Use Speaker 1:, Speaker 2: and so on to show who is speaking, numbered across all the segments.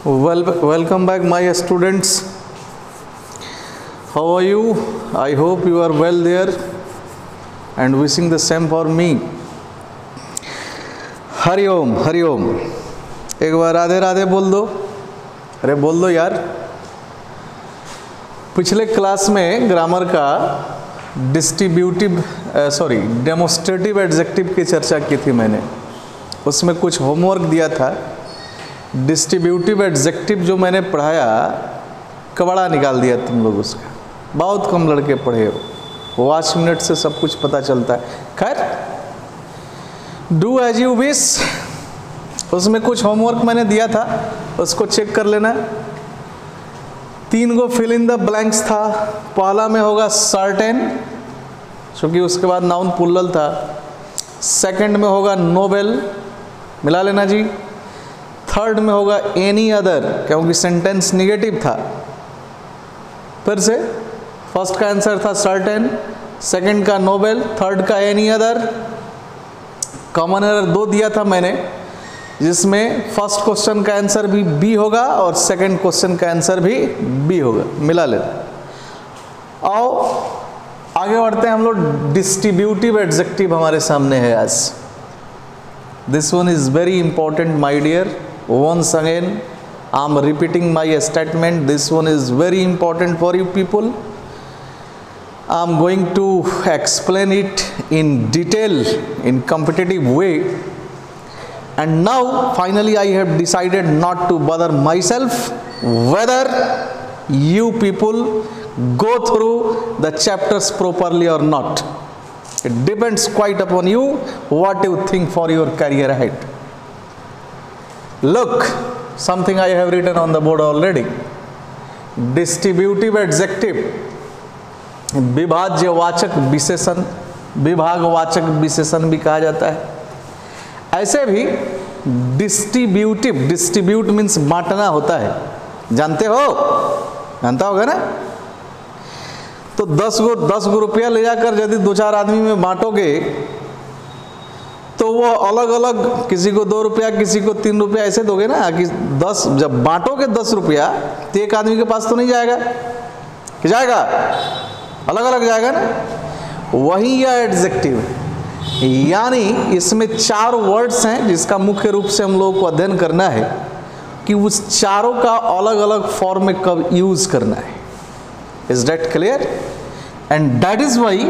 Speaker 1: Welcome back, my students. How are you? I hope you are well there and wishing the same for me. Hari Om Hari ओम। एक बार राधे राधे बोल दो। अरे बोल दो यार। पिछले क्लास में ग्रामर का डेमोस्ट्रेटिव एडजेक्टिव की चर्चा की थी मैंने। उसमें कुछ होमवर्क दिया था। डिस्ट्रीब्यूटिव एडजेक्टिव जो मैंने पढ़ाया कबाड़ा निकाल दिया तुम लोग उसका। बहुत कम लड़के पढ़े हो। वॉच मिनट से सब कुछ पता चलता है। खैर, डू एज यू विश। उसमें कुछ होमवर्क मैंने दिया था, उसको चेक कर लेना। 3 गो फिल इन द ब्लैंक्स था। पहला में होगा सर्टेन, क्योंकि उसके बाद नाउन प्लूरल था। सेकंड में होगा नोबेल, मिला लेना जी। थर्ड में होगा एनी अदर, क्योंकि सेंटेंस निगेटिव था। फिर से फर्स्ट का आंसर था सर्टेन, सेकंड का नोबेल, थर्ड का एनी अदर। कॉमन एरर 2 दिया था मैंने, जिसमें फर्स्ट क्वेश्चन का आंसर भी बी होगा और सेकंड क्वेश्चन का आंसर भी बी होगा। मिला लेना। आओ आगे बढ़ते हैं हम लोग। डिस्ट्रीब्यूटिव एडजेक्टिव हमारे सामने है आज। This one is very important my dear. Once again I am repeating my statement. This one is very important for you people. I am going to explain it in detail in competitive way, and now finally I have decided not to bother myself whether you people go through the chapters properly or not. It depends quite upon you what you think for your career ahead. Look, something I have written on the board already. Distributive adjective, विभाज्यवाचक विशेषण, विभागवाचक विशेषण भी कहा जाता है। ऐसे भी distributive, distribute means बांटना होता है। जानते हो, जानता होगा ना। तो 10 गो रुपया ले जाकर यदि 2-4 आदमी में बांटोगे तो वो अलग अलग, किसी को 2 रुपया, किसी को 3 रुपया ऐसे दोगे ना। कि 10 जब बांटोगे 10 रुपया तो एक आदमी के पास तो नहीं जाएगा, कि जाएगा, अलग अलग जाएगा ना। वही यह एडजेक्टिव है। यानी इसमें 4 वर्ड्स हैं जिसका मुख्य रूप से हम लोगों को अध्ययन करना है कि उस चारों का अलग अलग फॉर्म में कब यूज करना है। Is that clear? And that is why,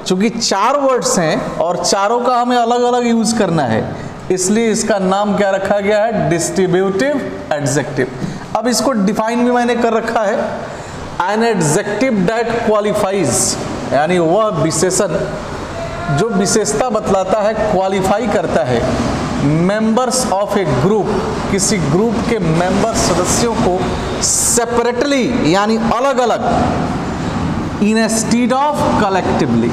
Speaker 1: चूंकि 4 वर्ड्स हैं और चारों का हमें अलग अलग यूज करना है, इसलिए इसका नाम क्या रखा गया है? Distributive adjective. अब इसको डिफाइन भी मैंने कर रखा है। एन एडजेक्टिव दैट क्वालिफाइज, यानी वह विशेषण जो विशेषता बतलाता है, क्वालिफाई करता है मेंबर्स ऑफ ए ग्रुप, किसी ग्रुप के मेंबर सदस्यों को सेपरेटली यानी अलग अलग, इंस्टीड ऑफ कलेक्टिवली,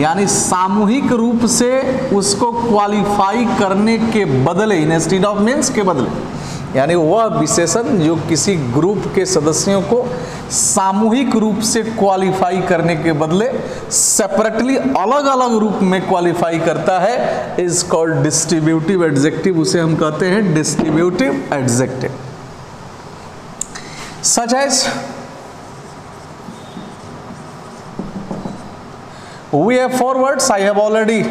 Speaker 1: यानी सामूहिक रूप से उसको क्वालिफाई करने के बदले, इंस्टीड ऑफ मीन्स के बदले, यानी वह विशेषण जो किसी ग्रुप के सदस्यों को सामूहिक रूप से क्वालिफाई करने के बदले सेपरेटली अलग अलग रूप में क्वालिफाई करता है, इज कॉल्ड डिस्ट्रीब्यूटिव एडजेक्टिव। उसे हम कहते हैं distributive adjective. Such as we have 4 words. I have already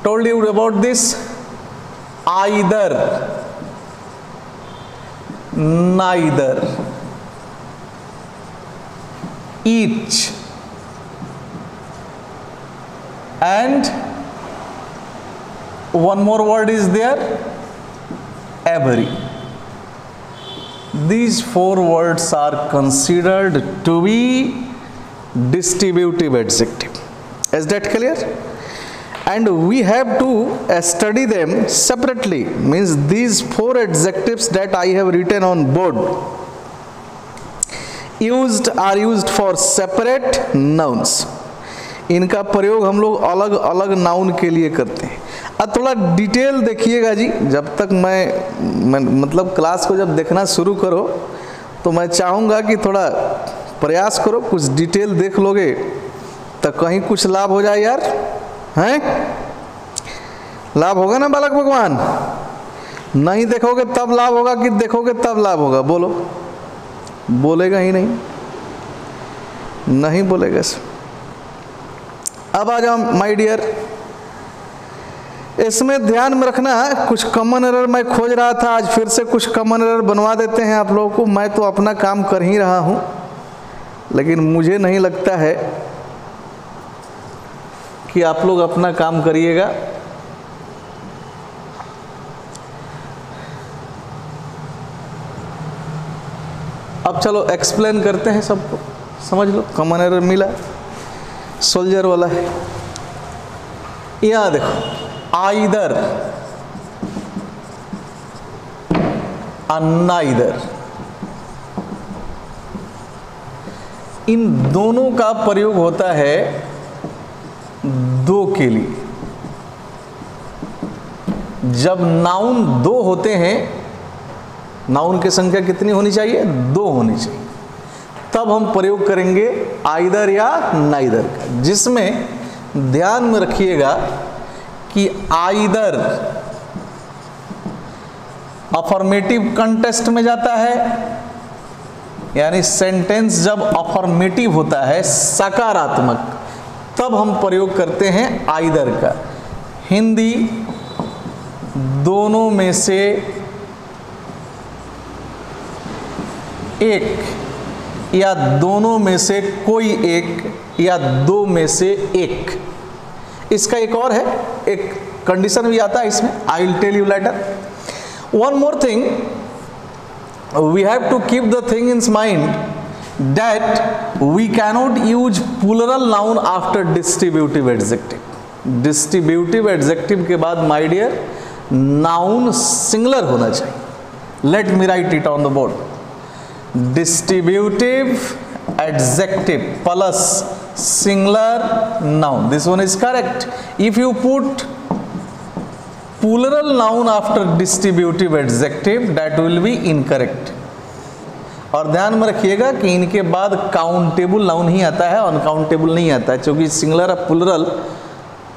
Speaker 1: told you about this. Either, neither, each, and one more word is there, every. These 4 words are considered to be distributive adjective. Is that clear? And we have to study them separately. Means these 4 adjectives that I have written on board are used for separate nouns. इनका प्रयोग हम लोग अलग अलग noun के लिए करते हैं। अब थोड़ा डिटेल देखिएगा जी। जब तक मैं मतलब क्लास को जब देखना शुरू करो तो मैं चाहूँगा कि थोड़ा प्रयास करो, कुछ डिटेल देख लोगे तो कहीं कुछ लाभ हो जाए यार, हैं? लाभ होगा ना बालक भगवान? नहीं देखोगे तब लाभ होगा कि देखोगे तब लाभ होगा? बोलो, बोलेगा ही नहीं, नहीं बोलेगा। अब आ जाओ माय डियर, इसमें ध्यान में रखना कुछ कॉमन एरर मैं खोज रहा था, आज फिर से कुछ कॉमन एरर बनवा देते हैं आप लोगों को। मैं तो अपना काम कर ही रहा हूं, लेकिन मुझे नहीं लगता है कि आप लोग अपना काम करिएगा। अब चलो एक्सप्लेन करते हैं, सबको समझ लो। कॉमन एरर मिला, सोल्जर वाला है। यहां देखो, आइदर नाइदर, इन दोनों का प्रयोग होता है दो के लिए। जब नाउन दो होते हैं, नाउन की संख्या कितनी होनी चाहिए? दो होनी चाहिए, तब हम प्रयोग करेंगे आइदर या नाइदर का, जिसमें ध्यान में रखिएगा कि आइदर अफर्मेटिव कंटेस्ट में जाता है, यानी सेंटेंस जब अफर्मेटिव होता है, सकारात्मक, तब हम प्रयोग करते हैं आइदर का। हिंदी दोनों में से एक या दोनों में से कोई एक या दो में से एक। इसका एक और है, एक कंडीशन भी आता है इसमें, I will tell you later. One more thing, we have to keep the thing in mind that we cannot use plural noun after distributive adjective. Distributive adjective के बाद my dear noun singular होना चाहिए। Let me write it on the board. Distributive adjective plus singular noun. This one is correct. If you put plural noun after distributive adjective, that will be incorrect. और ध्यान में रखिएगा कि इनके बाद countable noun ही आता है, अनकाउंटेबल नहीं आता है, क्योंकि सिंगुलर और प्लुरल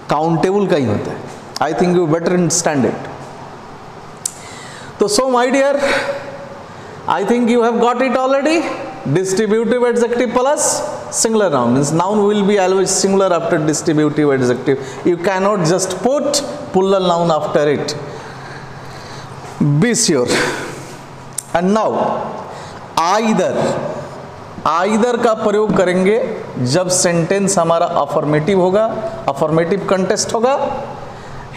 Speaker 1: काउंटेबल का ही होता है। I think you better understand it. तो so my dear, I think you have got it already. Distributive adjective plus singular noun means noun will be always singular after distributive adjective. You cannot just put plural noun after it. Be sure. And now either, either का प्रयोग करेंगे जब sentence हमारा affirmative होगा, affirmative contest होगा।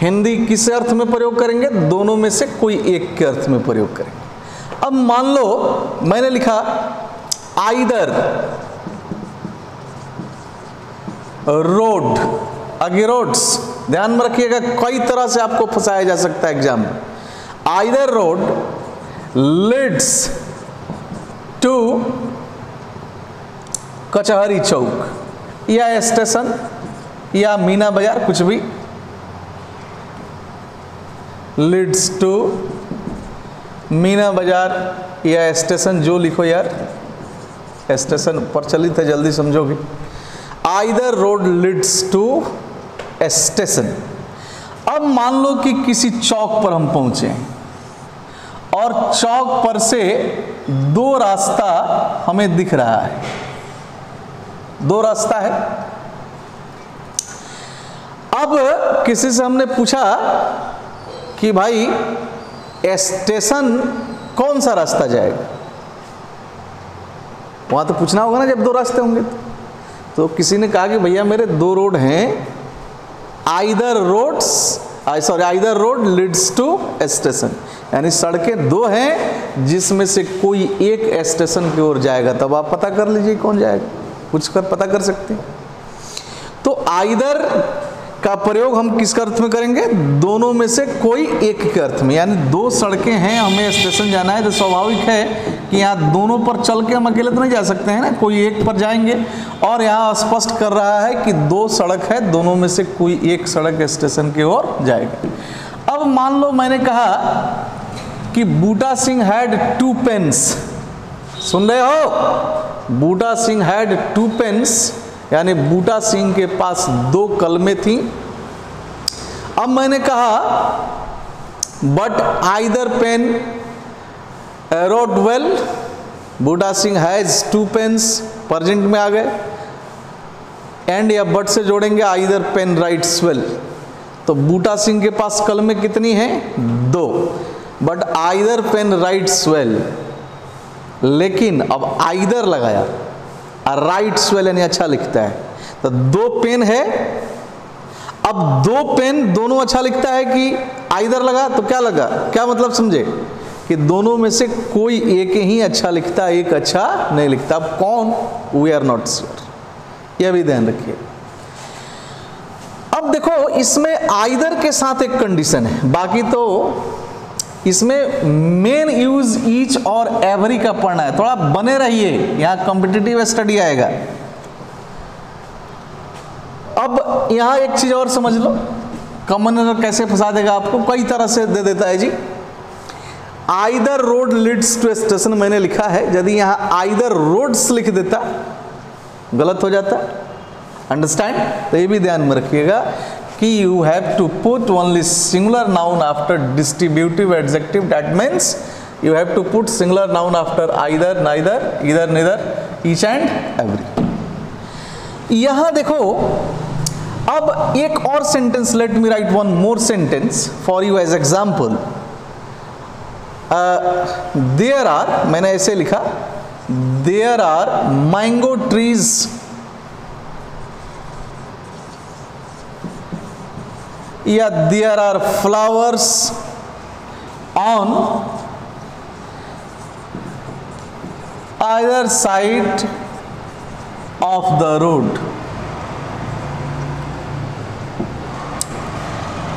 Speaker 1: हिंदी किस अर्थ में प्रयोग करेंगे? दोनों में से कोई एक के अर्थ में प्रयोग करेंगे। अब मान लो मैंने लिखा आइदर रोड, आगे रोड्स, ध्यान में रखिएगा, कई तरह से आपको फंसाया जा सकता है एग्जाम में। आइदर रोड लीड्स टू कचहरी चौक या स्टेशन या मीना बाजार, कुछ भी। लीड्स टू मीना बाजार या स्टेशन, जो लिखो यार, स्टेशन प्रचलित है, जल्दी समझोगे। Either road leads to station. अब मान लो कि किसी चौक पर हम पहुंचे और चौक पर से दो रास्ता हमें दिख रहा है, दो रास्ता है। अब किसी से हमने पूछा कि भाई स्टेशन कौन सा रास्ता जाएगा? वहाँ तो पूछना होगा ना जब दो रास्ते होंगे। तो किसी ने कहा कि भैया मेरे दो रोड हैं, either road leads to station, यानी सड़कें दो हैं जिसमें से कोई एक स्टेशन की ओर जाएगा। तब आप पता कर लीजिए कौन जाएगा, पूछ कर पता कर सकते हैं। तो आइदर का प्रयोग हम किस अर्थ में करेंगे? दोनों में से कोई एक के अर्थ में, यानी दो सड़कें हैं, हमें स्टेशन जाना है, तो स्वाभाविक है कि यहाँ दोनों पर चल के हम अकेले तो नहीं जा सकते हैं ना, कोई एक पर जाएंगे। और यहाँ स्पष्ट कर रहा है कि दो सड़क है, दोनों में से कोई एक सड़क स्टेशन की ओर जाएगा। अब मान लो मैंने कहा कि बूटा सिंह हैड 2 पेन्स, सुन रहे हो? बूटा सिंह हैड 2 पेन्स, यानी बूटा सिंह के पास 2 कलमें थी। अब मैंने कहा but either pen wrote well, Buta Singh has 2 pens, present में आ गए, एंड या बट से जोड़ेंगे आइदर पेन राइट्स वेल, तो बूटा सिंह के पास कलमें कितनी हैं? 2, but either pen writes well, लेकिन अब आइदर लगाया, राइट्स वेल यानी अच्छा लिखता है, तो 2 पेन है। अब 2 पेन दोनों अच्छा लिखता है कि आइदर लगा, तो क्या लगा, क्या मतलब समझे कि दोनों में से कोई एक ही अच्छा लिखता, एक अच्छा नहीं लिखता। अब कौन? वी आर नॉट श्योर, यह भी ध्यान रखिए। अब देखो इसमें आइदर के साथ एक कंडीशन है, बाकी तो इसमें मेन यूज ईच और एवरी का पढ़ना है, थोड़ा बने रहिए, यहां कॉम्पिटिटिव स्टडी आएगा। अब यहां एक चीज और समझ लो, कॉमन एरर कैसे फंसा देगा आपको, कई तरह से दे देता है जी। Either road leads to station मैंने लिखा है, यदि यहां आइदर रोड्स लिख देता गलत हो जाता, अंडरस्टैंड? तो ये भी ध्यान में रखिएगा कि you have to put only singular noun after distributive adjective, that means you have to put singular noun after either, neither, either, neither, each and every. यहां देखो अब एक और sentence, let me write one more sentence for you as example. There are, मैंने ऐसे लिखा, there are mango trees या there are flowers on either side of the road.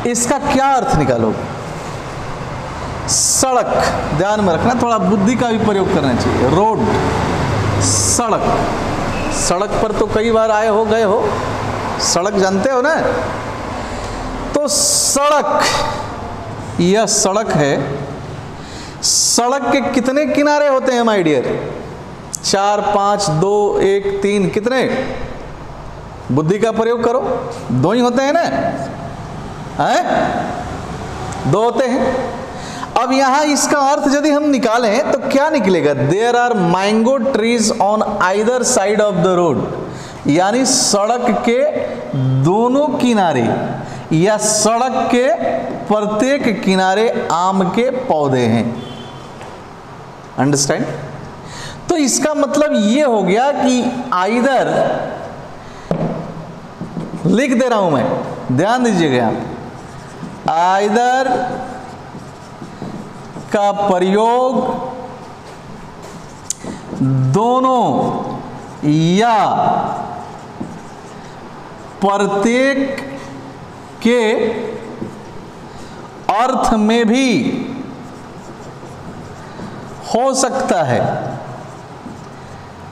Speaker 1: इसका क्या अर्थ निकालोगे? सड़क, ध्यान में रखना, थोड़ा बुद्धि का भी प्रयोग करना चाहिए। रोड, सड़क, सड़क पर तो कई बार आए हो गए हो, सड़क जानते हो ना, तो सड़क, यह सड़क है। सड़क के कितने किनारे होते हैं माय डियर? 4, 5, 2, 1, 3, कितने? बुद्धि का प्रयोग करो, 2 ही होते हैं ना, हैं? 2 होते हैं। अब यहां इसका अर्थ यदि हम निकालें तो क्या निकलेगा? There are mango trees on either side of the road, यानी सड़क के दोनों किनारे या सड़क के प्रत्येक किनारे आम के पौधे हैं, अंडरस्टैंड? तो इसका मतलब ये हो गया कि आइदर, लिख दे रहा हूं मैं, ध्यान दीजिएगा, आइदर का प्रयोग दोनों या प्रत्येक के अर्थ में भी हो सकता है,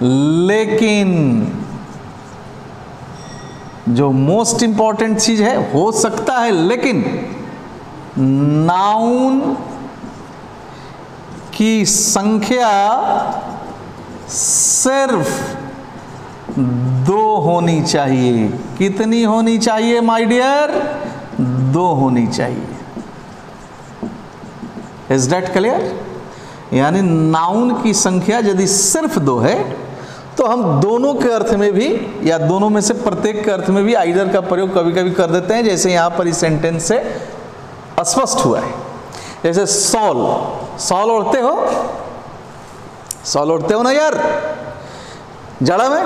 Speaker 1: लेकिन जो मोस्ट इंपॉर्टेंट चीज है, हो सकता है लेकिन नाउन की संख्या सिर्फ 2 होनी चाहिए। कितनी होनी चाहिए माय डियर? 2 होनी चाहिए। Is that clear? यानी नाउन की संख्या यदि सिर्फ 2 है तो हम दोनों के अर्थ में भी या दोनों में से प्रत्येक के अर्थ में भी आइदर का प्रयोग कभी कभी कर देते हैं, जैसे यहां पर इस सेंटेंस से स्पष्ट हुआ है। जैसे सॉल, सॉल ओढ़ते हो, सॉल ओढ़ते हो ना यार जाड़ा में,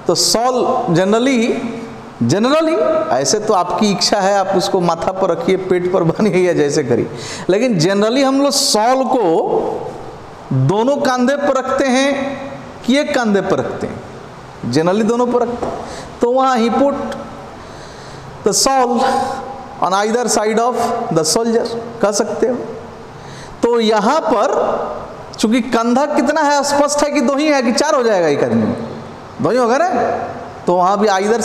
Speaker 1: तो सॉल जनरली ऐसे तो आपकी इच्छा है, आप उसको माथा पर रखिए, पेट पर बांधिए या जैसे करिए, लेकिन जनरली हम लोग सॉल को दोनों कंधे पर रखते हैं कि एक कंधे पर रखते हैं? जनरली दोनों पर रखते हैं। तो वहां ही put the soul on either side of the soldier कह सकते हो। तो यहां पर चूंकि कंधा कितना है, स्पष्ट है कि 2 ही है कि 4 हो जाएगा एक आदमी में? 2 ही होगा ना, तो वहां भी आइदर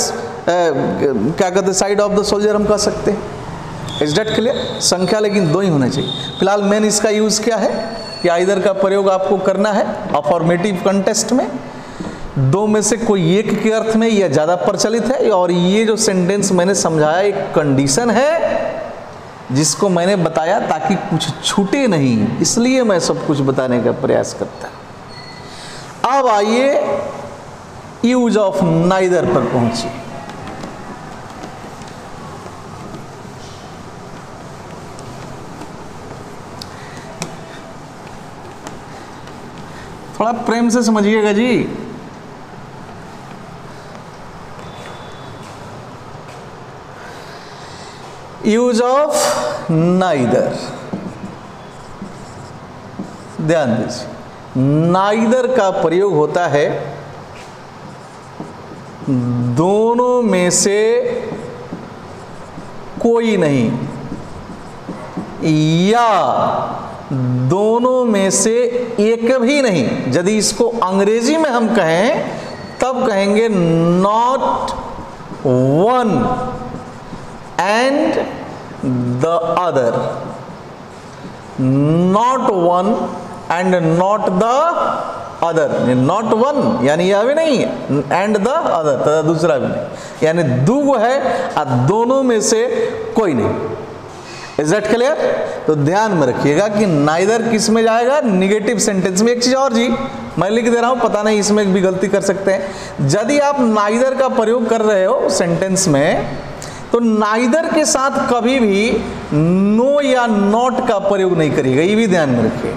Speaker 1: क्या कहते हैं, साइड ऑफ द सोल्जर हम कह सकते हैं। Is that clear? संख्या लेकिन 2 ही होने चाहिए। फिलहाल मेन इसका यूज क्या है कि आइदर का प्रयोग आपको करना है अफर्मेटिव कंटेस्ट में, 2 में से कोई एक के अर्थ में यह ज्यादा प्रचलित है। और ये जो सेंटेंस मैंने समझाया एक कंडीशन है जिसको मैंने बताया ताकि कुछ छूटे नहीं, इसलिए मैं सब कुछ बताने का प्रयास करता। अब आइए यूज ऑफ नाइदर पर पहुंचिए। थोड़ा प्रेम से समझिएगा जी। यूज ऑफ नाइदर, ध्यान दीजिए, नाइदर का प्रयोग होता है दोनों में से कोई नहीं या दोनों में से एक भी नहीं। यदि इसको अंग्रेजी में हम कहें तब कहेंगे not one and the other, not one and not the other. Not one यानी यह भी नहीं है, एंड द अदर तथा दूसरा भी नहीं, यानी दो है और दोनों में से कोई नहीं। Is that clear? तो ध्यान में रखिएगा कि नाइदर किस में जाएगा, निगेटिव सेंटेंस में। एक चीज और जी मैं लिख दे रहा हूं, पता नहीं इसमें भी गलती कर सकते हैं। यदि आप नाइदर का प्रयोग कर रहे हो सेंटेंस में, तो नाइदर के साथ कभी भी नो या नॉट का प्रयोग नहीं करिएगा, ये भी ध्यान में रखिए।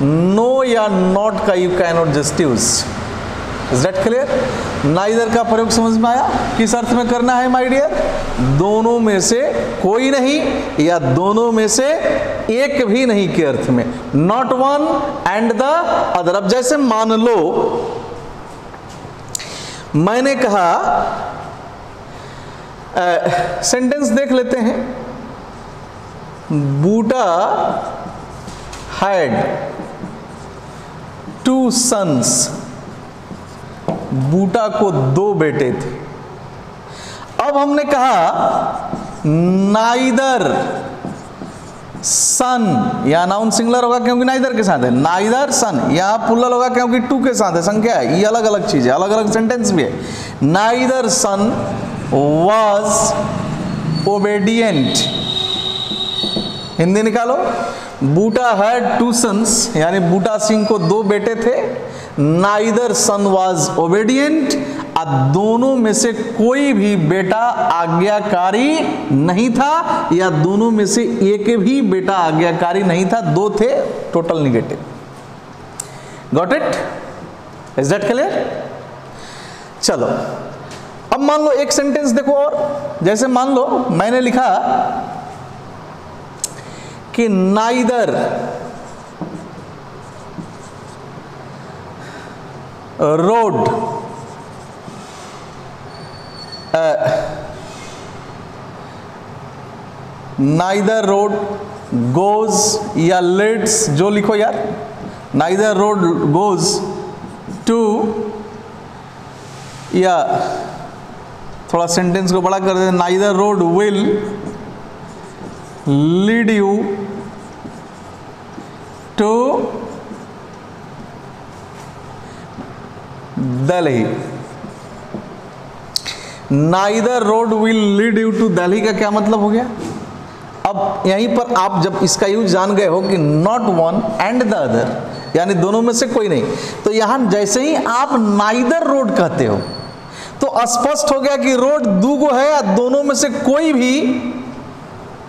Speaker 1: नो या नॉट का you can not just use. Is that clear? Neither का प्रयोग समझ में आया? किस अर्थ में करना है माय डियर? दोनों में से कोई नहीं या दोनों में से एक भी नहीं के अर्थ में, not one and the other. अब जैसे मान लो मैंने कहा, सेंटेंस देख लेते हैं, बूटा हैड टू सन्स, बूटा को दो बेटे थे। अब हमने कहा नाइदर सन, यहां नाउन सिंगुलर होगा क्योंकि नाइदर के साथ है, नाइदर सन, यहां प्लुरल होगा क्योंकि टू के साथ है, संख्या है, ये अलग अलग चीज है, अलग अलग सेंटेंस भी है। Neither son was obedient, Hindi निकालो। बूटा हैड टू सन्स, यानी बूटा सिंह को दो बेटे थे। नाइदर सन वाज ओबेडिएंट, दोनों में से कोई भी बेटा आज्ञाकारी नहीं था या दोनों में से एक भी बेटा आज्ञाकारी नहीं था, दो थे, total negative. Got it? Is that clear? चलो अब मान लो एक सेंटेंस देखो और, जैसे मान लो मैंने लिखा कि neither road neither road goes या लीड्स, जो लिखो यार, नाइदर रोड गोज टू, या थोड़ा सेंटेंस को बड़ा कर दे, neither road will lead you to Delhi. Neither road will lead you to Delhi का क्या मतलब हो गया? अब यहीं पर आप जब इसका यूज जान गए हो कि not one and the other, यानी दोनों में से कोई नहीं, तो यहां जैसे ही आप नाइदर रोड कहते हो तो स्पष्ट हो गया कि रोड दूगो है या दोनों में से कोई भी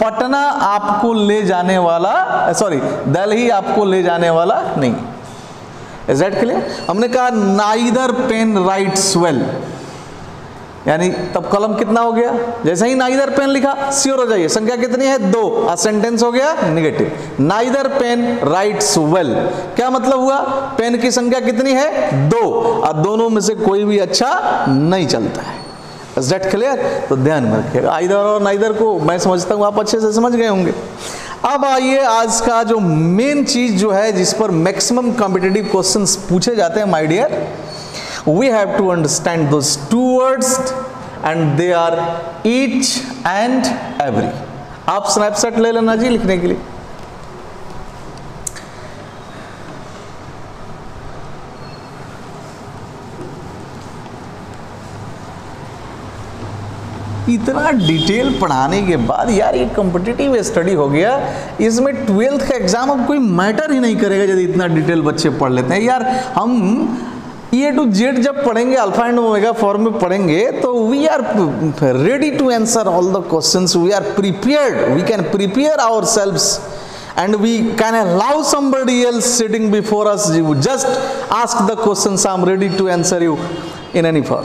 Speaker 1: पटना आपको ले जाने वाला, सॉरी दिल्ली आपको ले जाने वाला नहीं। Is that clear? हमने कहा नाइदर पेन राइट्स वेल, यानी तब कलम कितना हो गया? जैसे ही नाइदर पेन लिखा श्योर हो जाइए, संख्या कितनी है? दो, सेंटेंस हो गया negative. Neither pen writes well, क्या मतलब हुआ? पेन की संख्या कितनी है? दो, और दोनों में से कोई भी अच्छा नहीं चलता है। Is that clear? तो ध्यान में रखिएगा, आइदर और नाइदर को मैं समझता हूं आप अच्छे से समझ गए होंगे। अब आइए आज का जो मेन चीज जो है जिस पर मैक्सिमम कॉम्पिटिटिव क्वेश्चंस पूछे जाते हैं my dear, we have to understand those two words and they are each and every। आप स्नैपशॉट ले लेना जी लिखने के लिए। इतना डिटेल पढ़ाने के बाद यार ये कॉम्पिटिटिव स्टडी हो गया, इसमें 12th का एग्जाम अब कोई मैटर ही नहीं करेगा यदि इतना डिटेल बच्चे पढ़ लेते हैं। यार हम ए टू जेड जब पढ़ेंगे, अल्फा एंड ओमेगा फॉर्म में पढ़ेंगे, तो we are ready to answer all the questions, we are prepared, we can prepare ourselves and we can allow somebody else sitting before us, you just ask the questions, I am ready to answer you in any form।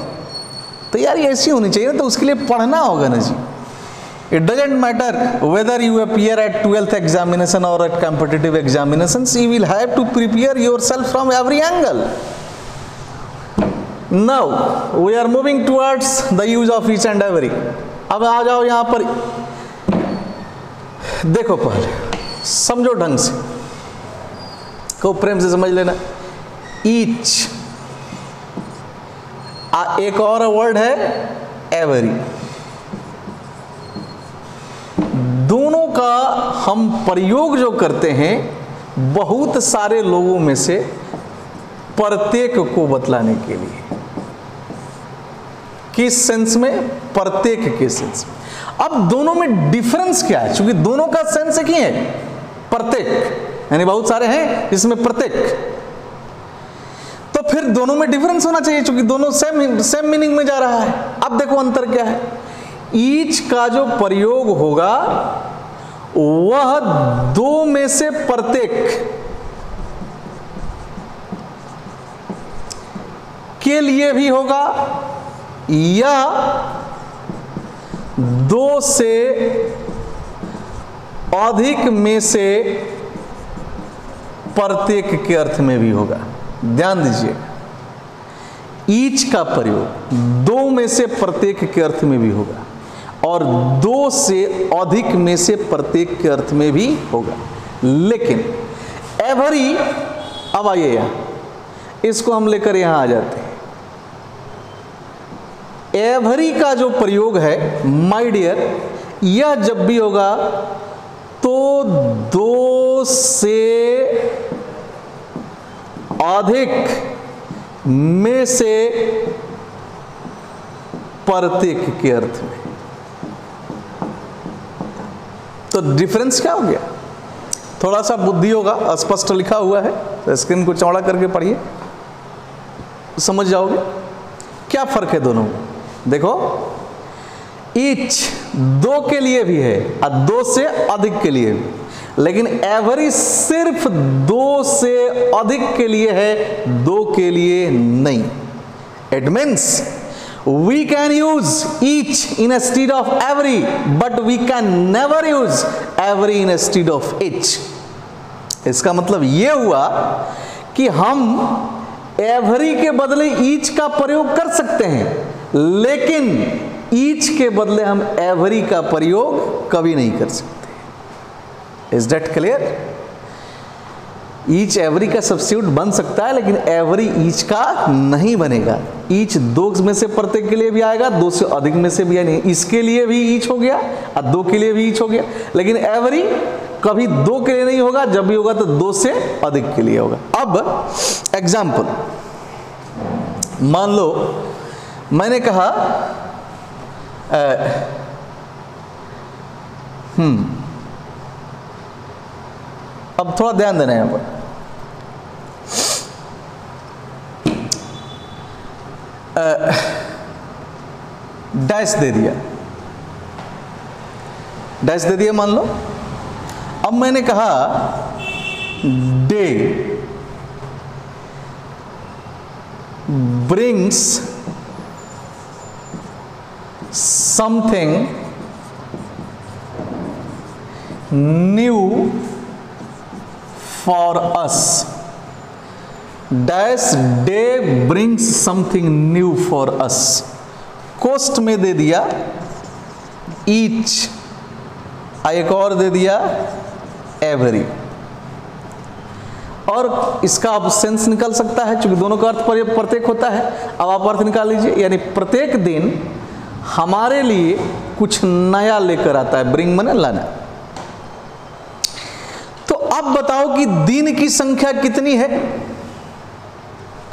Speaker 1: तो यार ये ऐसी होनी चाहिए, तो उसके लिए पढ़ना होगा ना जी। It doesn't matter whether you appear at 12th examination or at competitive examinations, you will have to prepare yourself from every angle। Now we are moving towards the use of each and every। अब आ जाओ यहाँ पर, देखो पहले समझो ढंग से, खूब प्रेम से समझ लेना। ईच, एक और वर्ड है एवरी, दोनों का हम प्रयोग जो करते हैं बहुत सारे लोगों में से प्रत्येक को बतलाने के लिए। किस सेंस में? प्रत्येक के सेंस में। अब दोनों में डिफरेंस क्या है? क्योंकि दोनों का सेंस एक ही है, प्रत्येक, यानी बहुत सारे हैं इसमें प्रत्येक, तो फिर दोनों में डिफरेंस होना चाहिए, क्योंकि दोनों सेम मीनिंग में जा रहा है। अब देखो अंतर क्या है। ईच का जो प्रयोग होगा वह दो में से प्रत्येक के लिए भी होगा या दो से अधिक में से प्रत्येक के अर्थ में भी होगा। ध्यान दीजिए, ईच का प्रयोग दो में से प्रत्येक के अर्थ में भी होगा और दो से अधिक में से प्रत्येक के अर्थ में भी होगा। लेकिन एवरी, अब आइए यहां, इसको हम लेकर यहां आ जाते हैं। एवरी का जो प्रयोग है माय डियर, यह जब भी होगा तो दो से अधिक में से प्रत्येक के अर्थ में। तो डिफरेंस क्या हो गया? थोड़ा सा बुद्धि होगा, स्पष्ट लिखा हुआ है, तो स्क्रीन को चौड़ा करके पढ़िए, समझ जाओगे क्या फर्क है दोनों में। देखो, ईच दो के लिए भी है और दो से अधिक के लिए भी, लेकिन एवरी सिर्फ दो से अधिक के लिए है, दो के लिए नहीं। It means we can use each instead of every, but we can never use every instead of each। इसका मतलब ये हुआ कि हम every के बदले each का प्रयोग कर सकते हैं, लेकिन each के बदले हम every का प्रयोग कभी नहीं कर सकते। Is that clear? Each every का सब्स्टिट्यूट बन सकता है, लेकिन एवरी ईच का नहीं बनेगा। ईच दो में से प्रत्येक के लिए भी आएगा, दो से अधिक में से भी नहीं, इसके लिए भी ईच हो गया और दो के लिए भी ईच हो गया, लेकिन एवरी कभी दो के लिए नहीं होगा, जब भी होगा तो दो से अधिक के लिए होगा। अब एग्जाम्पल, मान लो मैंने कहा अब थोड़ा ध्यान देना है यहाँ पर। डैश दे दिया, डैश दे दिया मान लो। अब मैंने कहा day brings something new for us। Dash day brings something new for us. कोस्ट में दे दिया ईच, एक और दे दिया एवरी, और इसका अब सेंस निकल सकता है, क्योंकि दोनों का अर्थ प्रत्येक होता है। अब आप अर्थ निकाल लीजिए, यानी प्रत्येक दिन हमारे लिए कुछ नया लेकर आता है। ब्रिंग माने लाना। अब बताओ कि दिन की संख्या कितनी है?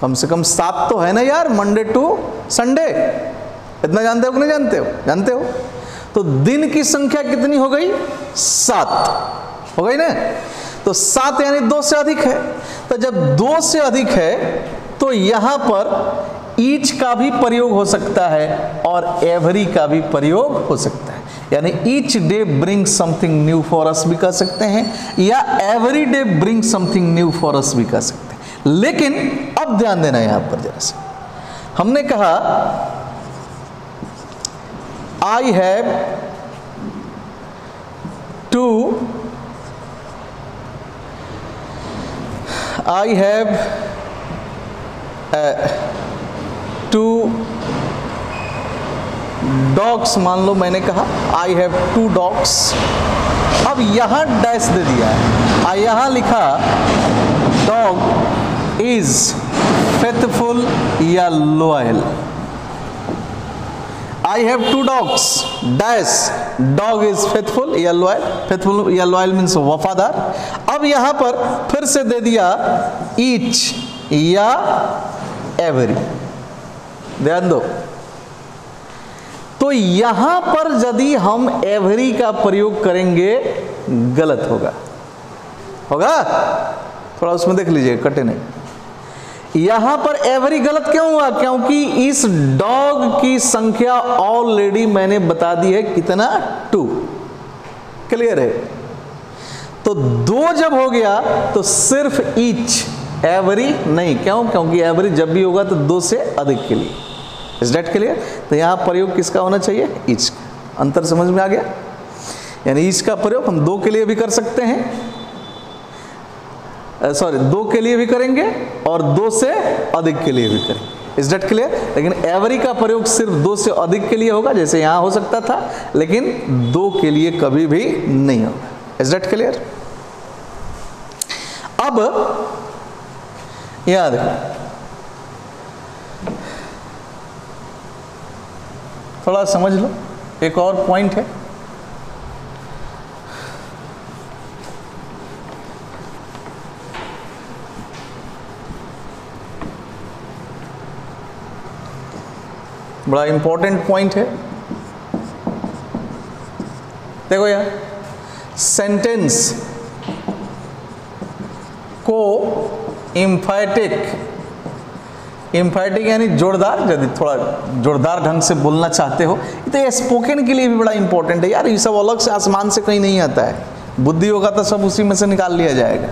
Speaker 1: कम से कम 7 तो है ना यार, मंडे टू संडे। इतना जानते हो कि नहीं जानते हो? जानते हो। तो दिन की संख्या कितनी हो गई? 7 हो गई ना। तो 7 यानी 2 से अधिक है। तो जब 2 से अधिक है तो यहां पर ईच का भी प्रयोग हो सकता है और एवरी का भी प्रयोग हो सकता है। यानी each day bring something new for अस भी कह सकते हैं, या every day bring something new for अस भी कह सकते हैं। लेकिन अब ध्यान देना यहां पर जरा से, हमने कहा आई हैव टू डॉग्स, मान लो मैंने कहा आई हैव 2 डॉग्स। अब यहां डैश दे दिया है, यहां लिखा डॉग इज फेथफुल या loyal. I have 2 dogs dash dog is faithful या लॉयल। फेथफुल या लॉयल मीन्स वफादार। अब यहां पर फिर से दे दिया ईच या एवरी। ध्यान दो, तो यहां पर यदि हम एवरी का प्रयोग करेंगे गलत होगा। थोड़ा उसमें देख लीजिए, कटे नहीं। यहां पर एवरी गलत क्यों हुआ? क्योंकि इस डॉग की संख्या ऑलरेडी मैंने बता दी है, कितना? 2। क्लियर है? तो 2 जब हो गया तो सिर्फ ईच, एवरी नहीं। क्यों? क्योंकि एवरी जब भी होगा तो 2 से अधिक के लिए। Is that clear? तो यहां प्रयोग किसका होना चाहिए? ईच का। अंतर समझ में आ गया? यानी ईच का प्रयोग हम 2 के लिए भी कर सकते हैं, 2 के लिए भी करेंगे और 2 से अधिक के लिए भी करेंगे। Is that clear? लेकिन एवरी का प्रयोग सिर्फ 2 से अधिक के लिए होगा, जैसे यहां हो सकता था, लेकिन 2 के लिए कभी भी नहीं होगा। Is that clear? अब याद रखो, थोड़ा समझ लो, एक और पॉइंट है। बड़ा इंपॉर्टेंट पॉइंट है। देखो यार, सेंटेंस को एम्फैटिक यानी जोरदार, यदि थोड़ा जोरदार ढंग से बोलना चाहते हो तो ये स्पोकन के लिए भी बड़ा इंपॉर्टेंट है यार। ये सब अलग से आसमान से कहीं नहीं आता है, बुद्धि होगा तो सब उसी में से निकाल लिया जाएगा।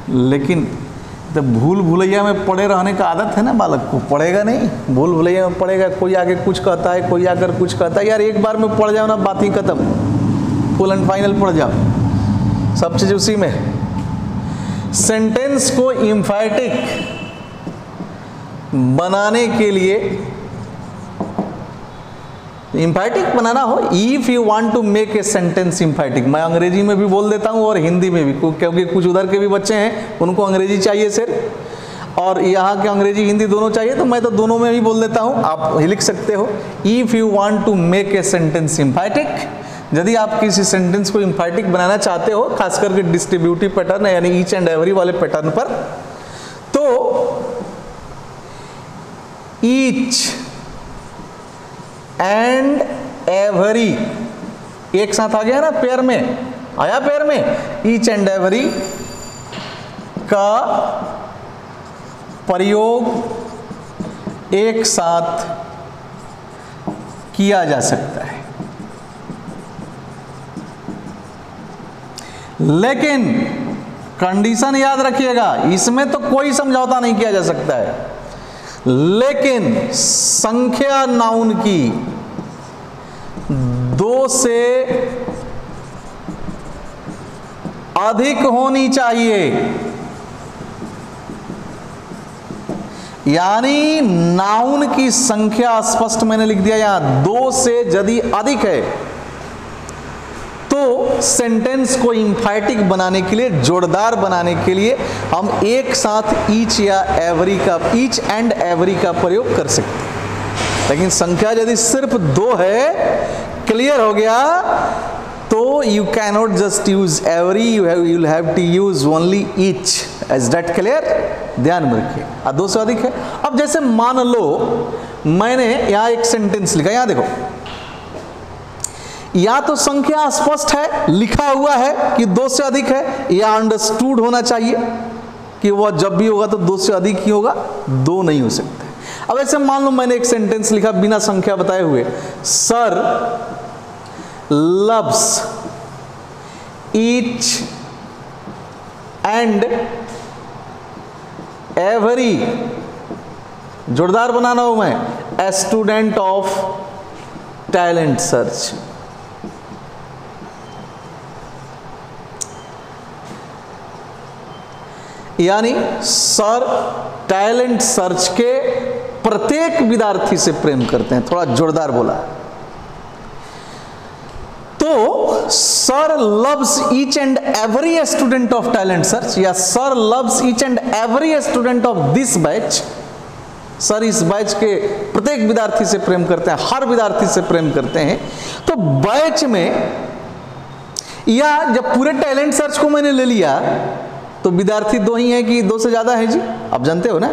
Speaker 1: लेकिन तो भूल भुलैया में पड़े रहने का आदत है ना बालक को, पढ़ेगा नहीं, भूल भुलैया में पड़ेगा। कोई आगे कुछ कहता है, कोई आकर कुछ कहता है, यार एक बार में पढ़ जाओ ना, बात ही खत्म, फुल एंड फाइनल पढ़ जाओ, सब चीज उसी में। सेंटेंस को एम्फैटिक बनाने के लिए, एम्फैटिक बनाना हो, if you want to make a sentence emphatic, मैं अंग्रेजी में भी बोल देता हूं और हिंदी में भी, क्योंकि कुछ उधर के भी बच्चे हैं उनको अंग्रेजी चाहिए सिर्फ, और यहाँ के अंग्रेजी हिंदी दोनों चाहिए, तो मैं तो दोनों में भी बोल देता हूं, आप लिख सकते हो। If you want to make a sentence emphatic, यदि आप किसी सेंटेंस को एम्फैटिक बनाना चाहते हो, खास करके डिस्ट्रीब्यूटिव पैटर्न यानी ईच एंड एवरी वाले पैटर्न पर, तो ईच एंड एवरी एक साथ आ गया ना, पेयर में आया, पेयर में ईच एंड एवरी का प्रयोग एक साथ किया जा सकता है। लेकिन कंडीशन याद रखिएगा, इसमें तो कोई समझौता नहीं किया जा सकता है, लेकिन संख्या नाउन की 2 से अधिक होनी चाहिए। यानी नाउन की संख्या स्पष्ट मैंने लिख दिया यहां, 2 से यदि अधिक है तो सेंटेंस को एम्फैटिक बनाने के लिए, जोरदार बनाने के लिए हम एक साथ ईच या एवरी का, ईच एंड एवरी का प्रयोग कर सकते हैं। लेकिन संख्या यदि सिर्फ 2 है, क्लियर हो गया, तो you cannot just use every, you will have to use only each. Is that clear? ध्यान में रखिए। अब दो से अधिक है। अब जैसे मान लो मैंने यहां एक सेंटेंस लिखा, यहां देखो, या तो संख्या स्पष्ट है, लिखा हुआ है कि दो से अधिक है, या अंडरस्टूड होना चाहिए कि वह जब भी होगा तो दो से अधिक ही होगा, दो नहीं हो सकते। अब ऐसे मान लो मैंने एक सेंटेंस लिखा बिना संख्या बताए हुए, sir loves each and every, जोरदार बनाना हूं मैं, a student of talent search. यानी सर टैलेंट सर्च के प्रत्येक विद्यार्थी से प्रेम करते हैं। थोड़ा जोरदार बोला। तो sir loves each and every student of talent search, या sir loves each and every student of this batch. Sir इस बैच के प्रत्येक विद्यार्थी से प्रेम करते हैं, हर विद्यार्थी से प्रेम करते हैं। तो बैच में, या जब पूरे टैलेंट सर्च को मैंने ले लिया तो विद्यार्थी दो ही हैं कि दो से ज्यादा है जी? आप जानते हो ना।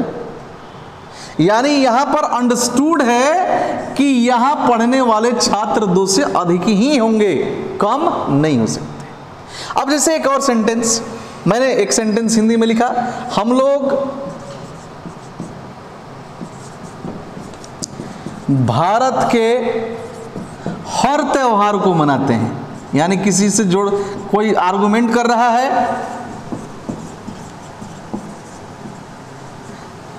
Speaker 1: यानी यहां पर अंडरस्टूड है कि यहां पढ़ने वाले छात्र दो से अधिक ही होंगे, कम नहीं हो सकते। अब जैसे एक और सेंटेंस, मैंने एक सेंटेंस हिंदी में लिखा, हम लोग भारत के हर त्योहार को मनाते हैं। यानी किसी से जोड़, कोई आर्गुमेंट कर रहा है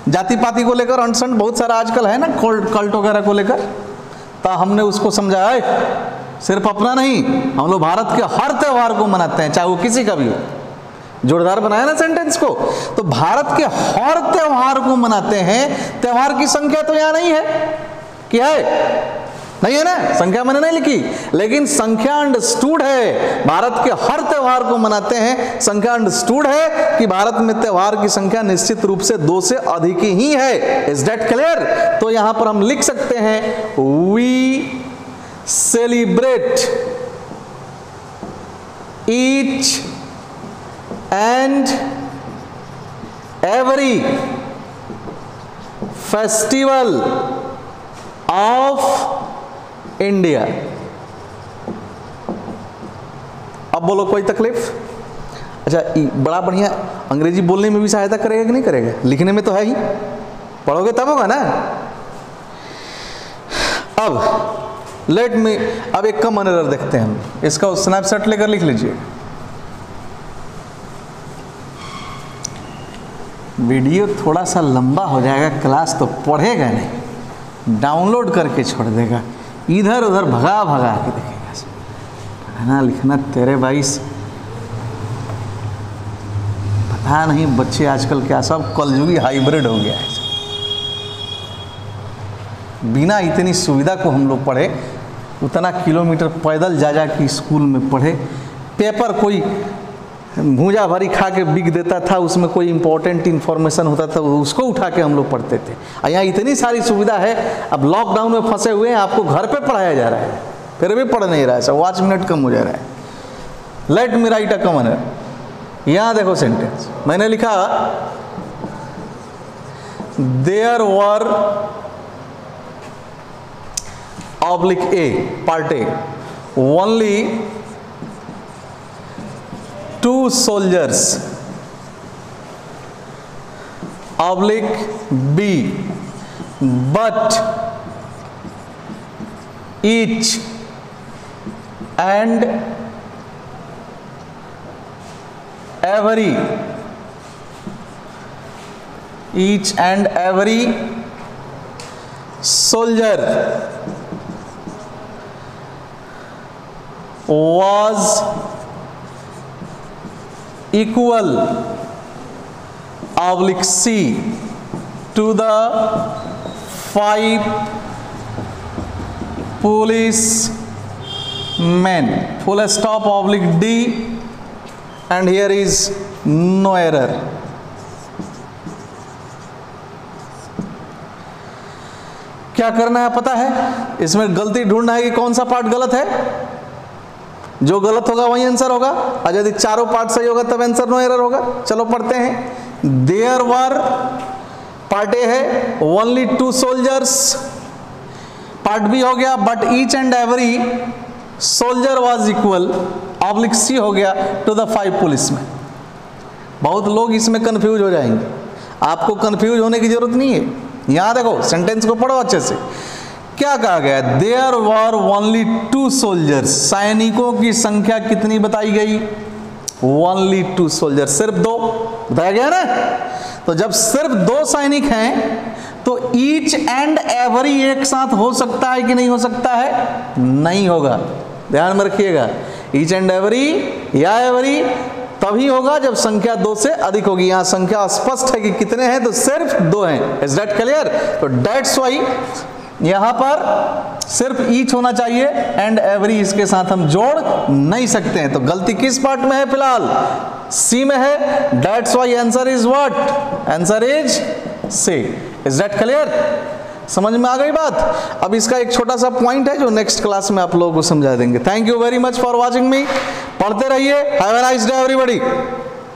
Speaker 1: जाति पाति को लेकर, अनशन बहुत सारा आजकल है ना, कल्ट वगैरह को लेकर, तो हमने उसको समझाया सिर्फ अपना नहीं, हम लोग भारत के हर त्योहार को मनाते हैं, चाहे वो किसी का भी हो। जोरदार बनाया ना सेंटेंस को। तो भारत के हर त्योहार को मनाते हैं। त्योहार की संख्या तो यहां नहीं है, क्या है? नहीं है ना, संख्या मैंने नहीं लिखी, लेकिन संख्या अंडरस्टूड है। भारत के हर त्योहार को मनाते हैं, संख्या अंडरस्टूड है कि भारत में त्योहार की संख्या निश्चित रूप से दो से अधिक ही है। Is that clear? तो यहां पर हम लिख सकते हैं, we celebrate each and every festival of India. अब बोलो कोई तकलीफ? अच्छा, बड़ा बढ़िया अंग्रेजी बोलने में भी सहायता करेगा कि नहीं करेगा? लिखने में तो है ही, पढ़ोगे तब होगा ना। अब लेट मी, अब एक कॉमन एरर देखते हैं हम, इसका स्नैपशॉट लेकर लिख लीजिए। वीडियो थोड़ा सा लंबा हो जाएगा, क्लास तो पढ़ेगा नहीं, डाउनलोड करके छोड़ देगा, इधर उधर भगा भगा के देखेगा। पढ़ना लिखना तेरे भाई, पता नहीं बच्चे आजकल क्या सब कलयुगी हाइब्रिड हो गया है। बिना इतनी सुविधा को हम लोग पढ़े, उतना किलोमीटर पैदल जा जा के स्कूल में पढ़े, पेपर कोई भूजा भरी खा के बिक देता था, उसमें कोई इंपॉर्टेंट इन्फॉर्मेशन होता था उसको उठा के हम लोग पढ़ते थे। यहाँ इतनी सारी सुविधा है, अब लॉकडाउन में फंसे हुए हैं, आपको घर पे पढ़ाया जा रहा है, फिर भी पढ़ नहीं रहा है, सब 5 मिनट कम हो जा रहा है। Let me write a common error. यहाँ देखो सेंटेंस मैंने लिखा, there were oblique A part A only 2 soldiers oblique B, but each and every soldier was equal oblique C to the 5 policemen, full stop oblique D, and here is no error. क्या करना है पता है? इसमें गलती ढूंढना है कि कौन सा पार्ट गलत है। जो गलत होगा वही आंसर होगा, और यदि चारों पार्ट सही होगा तब आंसर नो एरर होगा। चलो पढ़ते हैं। देयर वर, पार्ट ए है ओनली 2 सोल्जर्स, पार्ट बी हो गया but each and every soldier was equal, oblique C हो गया टू द 5 पुलिसमैन। बहुत लोग इसमें कंफ्यूज हो जाएंगे, आपको कंफ्यूज होने की जरूरत नहीं है। यहां देखो सेंटेंस को पढ़ो अच्छे से। क्या कहा गया? देयर वर ओनली 2 सोल्जर्स, सैनिकों की संख्या कितनी बताई गई? ओनली 2 सोल्जर, सिर्फ 2 बताया गया ना। तो जब सिर्फ 2 सैनिक हैं तो ईच एंड एवरी एक साथ हो सकता है कि नहीं हो सकता है? नहीं होगा, ध्यान में रखिएगा। ईच एंड एवरी या एवरी तभी होगा जब संख्या 2 से अधिक होगी। यहां संख्या स्पष्ट है कि कितने हैं, तो सिर्फ 2 हैं। Is that clear? तो दैट्स वाई यहां पर सिर्फ ईच होना चाहिए, एंड एवरी इसके साथ हम जोड़ नहीं सकते हैं। तो गलती किस पार्ट में है? फिलहाल सी में है। That's why answer is what? Answer is C. Is that clear? समझ में आ गई बात? अब इसका एक छोटा सा पॉइंट है जो नेक्स्ट क्लास में आप लोगों को समझा देंगे। Thank you very much for watching मी। पढ़ते रहिए। Have a nice day everybody.